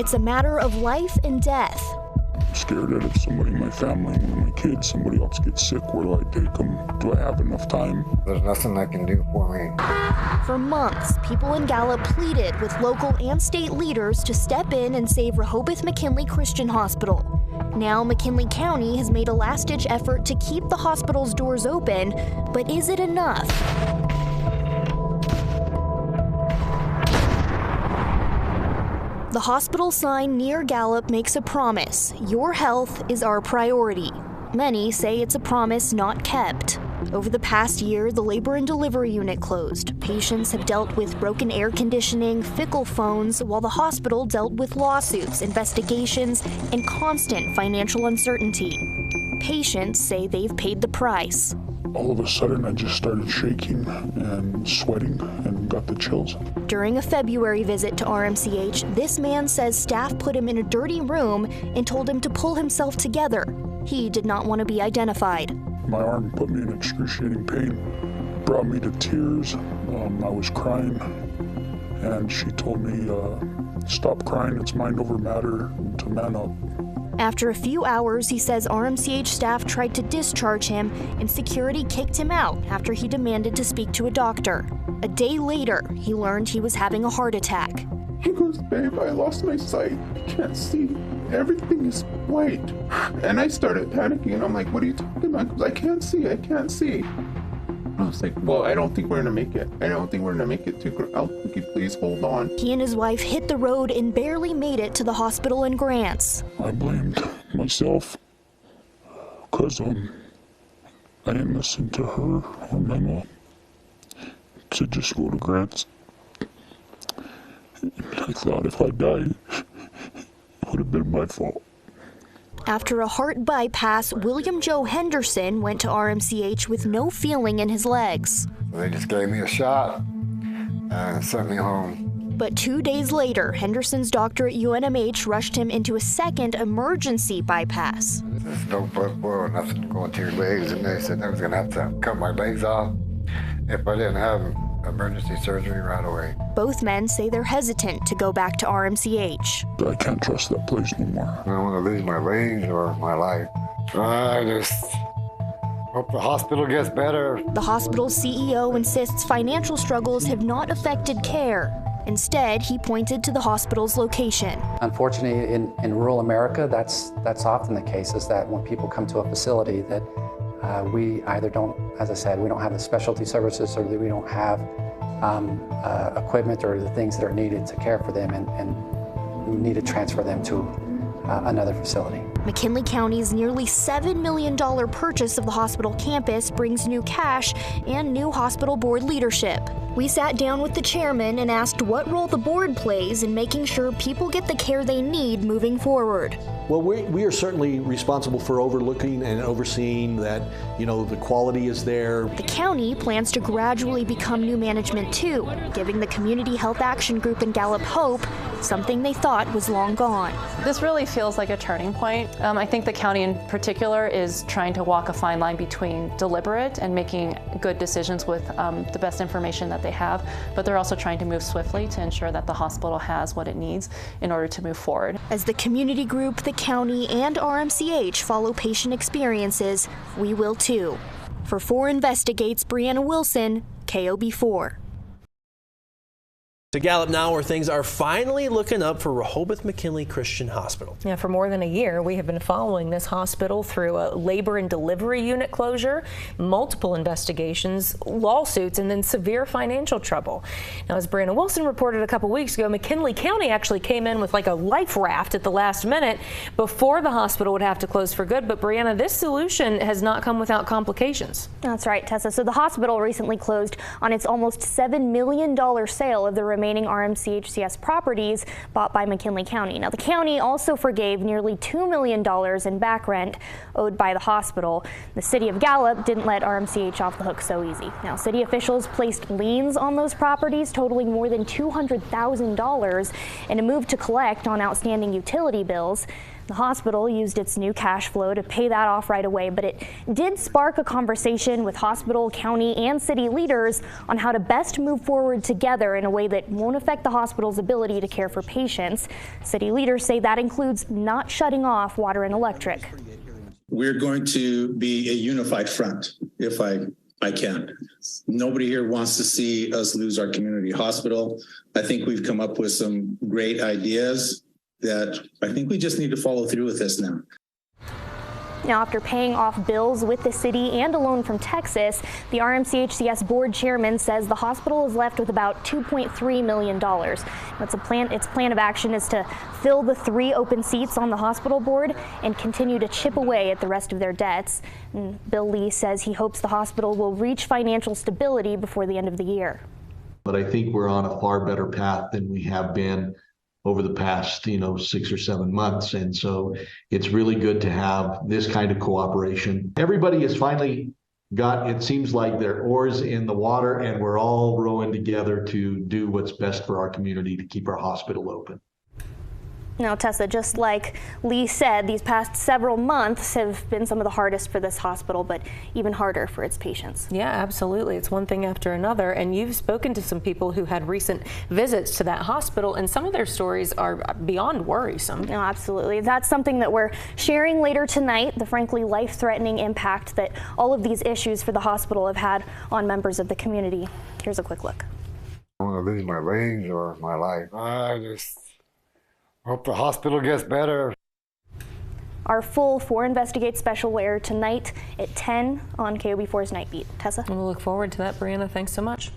It's a matter of life and death. I'm scared that if somebody in my family, one of my kids, somebody else gets sick, where do I take them? Do I have enough time? There's nothing they can do for me. For months, people in Gallup pleaded with local and state leaders to step in and save Rehoboth McKinley Christian Hospital. Now, McKinley County has made a last-ditch effort to keep the hospital's doors open, but is it enough? The hospital sign near Gallup makes a promise: your health is our priority. Many say it's a promise not kept. Over the past year, the labor and delivery unit closed. Patients have dealt with broken air conditioning, fickle phones, while the hospital dealt with lawsuits, investigations, and constant financial uncertainty. Patients say they've paid the price. All of a sudden, I just started shaking and sweating and got the chills. During a February visit to RMCH, this man says staff put him in a dirty room and told him to pull himself together. He did not want to be identified. My arm put me in excruciating pain, brought me to tears. I was crying, and she told me, stop crying, it's mind over matter, to man up. After a few hours, he says RMCH staff tried to discharge him and security kicked him out after he demanded to speak to a doctor. A day later, he learned he was having a heart attack. He goes, babe, I lost my sight. I can't see. Everything is white. And I started panicking, and I'm like, what are you talking about? Because I can't see. I was like, well, I don't think we're gonna make it. I don't think we're gonna make it to Albuquerque. Please hold on. He and his wife hit the road and barely made it to the hospital in Grants. I blamed myself because I didn't listen to her or my mom to just go to Grants. I thought if I died, it would have been my fault. After a heart bypass, William Joe Henderson went to RMCH with no feeling in his legs. They just gave me a shot and sent me home. But 2 days later, Henderson's doctor at UNMH rushed him into a second emergency bypass. There's no blood flow or nothing going to your legs, and they said I was going to have to cut my legs off if I didn't have emergency surgery right away. Both men say they're hesitant to go back to RMCH. I can't trust that place no more. I don't want to lose my legs or my life. I just hope the hospital gets better. The hospital's CEO insists financial struggles have not affected care. Instead, he pointed to the hospital's location. Unfortunately, in rural America, that's often the case, is that when people come to a facility that we either don't, as I said, we don't have the specialty services, or that we don't have equipment or the things that are needed to care for them, and we need to transfer them to another facility. McKinley County's nearly $7 million purchase of the hospital campus brings new cash and new hospital board leadership. We sat down with the chairman and asked what role the board plays in making sure people get the care they need moving forward. Well, we are certainly responsible for overlooking and overseeing that, the quality is there. The county plans to gradually become new management too, giving the Community Health Action Group in Gallup hope, something they thought was long gone. This really feels like a turning point. I think the county in particular is trying to walk a fine line between deliberate and making good decisions with the best information that they have, but they're also trying to move swiftly to ensure that the hospital has what it needs in order to move forward. As the community group, the county, and RMCH follow patient experiences, we will too. For 4 Investigates, Brianna Wilson, KOB 4. To Gallup now, where things are finally looking up for Rehoboth McKinley Christian Hospital. Yeah, for more than a year, we have been following this hospital through a labor and delivery unit closure, multiple investigations, lawsuits, and then severe financial trouble. Now, as Brianna Wilson reported a couple weeks ago, McKinley County actually came in with like a life raft at the last minute before the hospital would have to close for good. But Brianna, this solution has not come without complications. That's right, Tessa. So the hospital recently closed on its almost $7 million sale of the remaining RMCHCS properties bought by McKinley County. Now, the county also forgave nearly $2 million in back rent owed by the hospital. The city of Gallup didn't let RMCH off the hook so easy. Now, city officials placed liens on those properties totaling more than $200,000 in a move to collect on outstanding utility bills. The hospital used its new cash flow to pay that off right away, but it did spark a conversation with hospital, county, and city leaders on how to best move forward together in a way that won't affect the hospital's ability to care for patients. City leaders say that includes not shutting off water and electric. We're going to be a unified front, if I can. Nobody here wants to see us lose our community hospital. I think we've come up with some great ideas that I think we just need to follow through with this now. Now, after paying off bills with the city and a loan from Texas, the RMCHCS board chairman says the hospital is left with about $2.3 million. Its plan of action is to fill the 3 open seats on the hospital board and continue to chip away at the rest of their debts. And Bill Lee says he hopes the hospital will reach financial stability before the end of the year. But I think we're on a far better path than we have been over the past, 6 or 7 months. And so it's really good to have this kind of cooperation. Everybody has finally got, it seems like, their oars in the water, and we're all rowing together to do what's best for our community to keep our hospital open. Now, Tessa, just like Lee said, these past several months have been some of the hardest for this hospital, but even harder for its patients. Yeah, absolutely. It's one thing after another. And you've spoken to some people who had recent visits to that hospital, and some of their stories are beyond worrisome. No, absolutely. That's something that we're sharing later tonight, the frankly life-threatening impact that all of these issues for the hospital have had on members of the community. Here's a quick look. I want to lose my legs or my life. I just hope the hospital gets better. Our full 4 Investigate special will air tonight at 10 on KOB4's Night Beat. Tessa? We'll look forward to that, Brianna. Thanks so much.